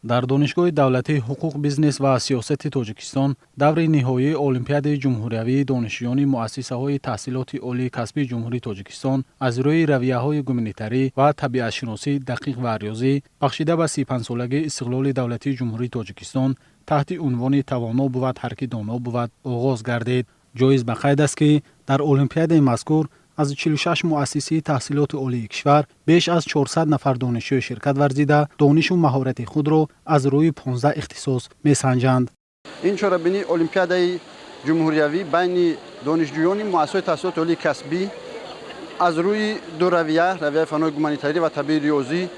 در دانشگاه دولتی حقوق بیزنس و سیاست تاجیکستان دور نهایی المپیاد جمهوریوی دانشجویان مؤسسه‌های تحصیلات عالی کسبی جمهوری تاجیکستان از روی رویه‌های گومانیتری و طبیعت‌شناسی دقیق و ریاضی بخشیده به 35 سالگی استقلال دولتی جمهوری تاجیکستان تحت عنوان توانا بود هر کی دانا بود آغاز گردید. جایز به قید است که در المپیاد مذکور از 46 مؤسسه تحصیلات عالی کشور بیش از 400 نفر دانشجو شرکت ورزیده دانش و مهارت خود را از روی 15 اختصاص می‌سنجند. این چهاربینی المپیاد جمهوریوی بین دانشجویان مؤسسات تحصیلات عالی کسبی از روی دو رویه فن‌های گومانیتری و طبیعی ریاضی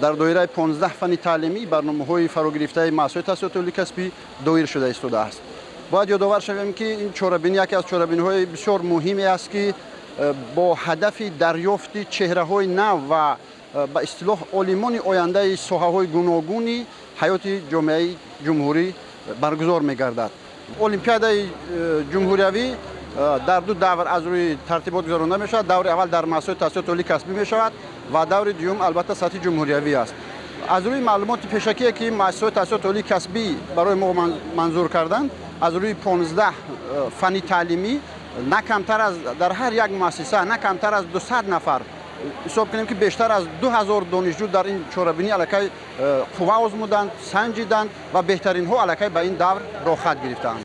در دایره 15 فن تعلیمی برنامه‌های فراگرفته مؤسسات تحصیلات عالی کسبی دایر شده ایستاده است. باید یادآور شویم که این چهاربینی یکی از چهاربینی‌های بسیار مهمی است که با هدف دریافت چهره‌های نو و به اصطلاح عالمان آینده ساحه‌های گوناگون حیات جامعه جمهوری برگزار می‌گردد. المپیاد جمهوریوی در دو دور از روی ترتیبات گذرانده می‌شود. دور اول در مؤسسات تحصیلات عالی کسبی می‌شود و دور دوم البته سطح جمهوریوی است. از روی معلومات پیشکی که مؤسسات تحصیلات عالی کسبی برای ما منظور کردند از روی 15 فنی تعلیمی نه کمتر از در هر یک مؤسسه نه کمتر از 200 نفر حساب کنیم که بیشتر از 2000 دانشجو در این چهاربینی علاقه قوه آزمودند، سنجیدند و بهترین ها علاقه به این دور راه خط گرفتند.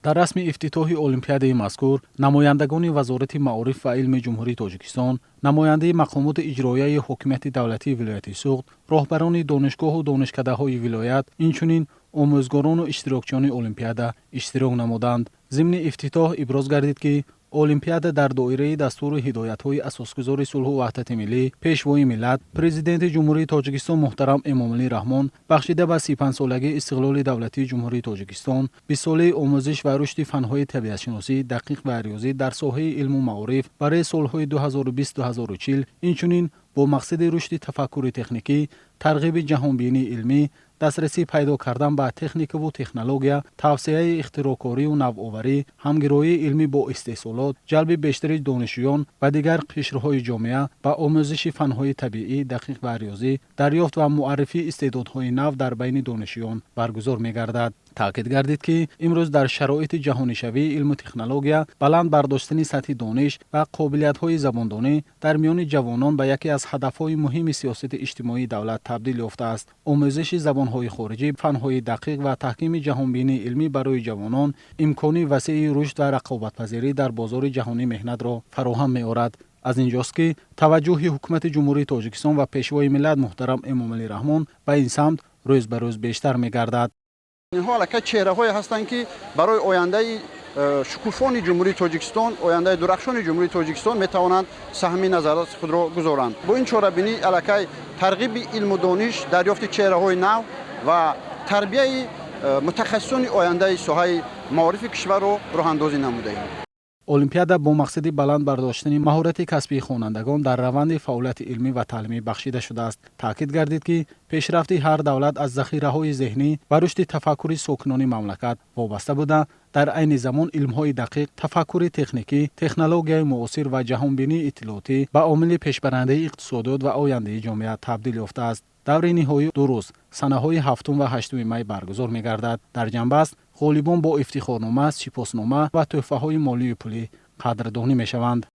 در رسم افتتاح المپیاد مذکور نمایندگان وزارت معارف و علم جمهوری تاجیکستان، نماینده مقامات اجرایی حکومت دولتی ولایت سوخت، راهبران دانشگاه و دانشکده‌های ولایت، اینچنین آموزگاران و اشتراکچیان المپیاد اشتراک نمودند. ضمن افتتاح ابراز گردید که المپیاد در دایره دستور هدایت‌های اساسگذار صلح و وحدت ملی پیشوای ملت پرزیدنت جمهوری تاجیکستان محترم امامعلی رحمان بخشیده به 35 سالگی استقلال دولتی جمهوری تاجیکستان 20 ساله آموزش و رشد فن‌های طبیعت‌شناسی دقیق و ریاضی در ساحه علم و معارف برای سال‌های 2020-2040 اینچنین با مقصد رشد تفکر تکنیکی، ترغیب جهانبینی علمی، دسترسی پیدا کردن به تکنیک و تکنولوژی، توسعه اختراعکاری و نوآوری، همگرایی علمی با استحصالات، جلب بیشتر دانشجویان و دیگر قشرهای جامعه به آموزش فن‌های طبیعی دقیق و ریاضی، دریافت و معرفی استعدادهای نو در بین دانشجویان برگزار می‌گردد. تاکید گردید که امروز در شرایط جهانی شوی علم و تکنولوژی بلند برداشتن سطح دانش و قابلیت‌های زباندانی در میان جوانان به یکی از هدف‌های مهم سیاست اجتماعی دولت تبدیل یافته است. آموزش زبان‌های خارجی، فن‌های دقیق و تحکیم جهانبینی علمی برای جوانان امکان وسیع رشد و رقابت‌پذیری در بازار جهانی مهنت را فراهم می‌آورد. از اینجاست که توجه حکومت جمهوری تاجیکستان و پیشوای ملت محترم امامعلی رحمان به این سمت روز به روز بیشتر می‌گردد. اینها علاقه چهره‌هایی هستند که برای آینده شکوفان جمهوری تاجیکستان، آینده درخشان جمهوری تاجیکستان میتوانند سهم نظرات خود را گذارند. با این چهاربینی علاقه ترغیب علم و دانش، دریافت چهره‌های نو و تربیت متخصصان آینده ساحه معارف کشور را راه‌اندازی نموده ایم. المپیاد با مقصد بلند برداشتن مهارت کسبی خوانندگان در روند فعالیت علمی و تعلیمی بخشیده شده است. تاکید گردید که پیشرفت هر دولت از ذخیره‌های ذهنی و رشد تفکر ساکنان مملکت وابسته بوده، در عین زمان علم‌های دقیق، تفکر تکنیکی، تکنولوژی معاصر و جهانبینی اطلاعاتی به عامل پیشبرنده اقتصادیات و آینده جامعه تبدیل یافته است. دور نهایی 2 روز سنه‌های 7 و 8 می برگزار می‌گردد. در جنبه است غالبان با افتخارنامه، سپاسنامه و تحفه‌های مالی و پولی قدردانی می‌شوند.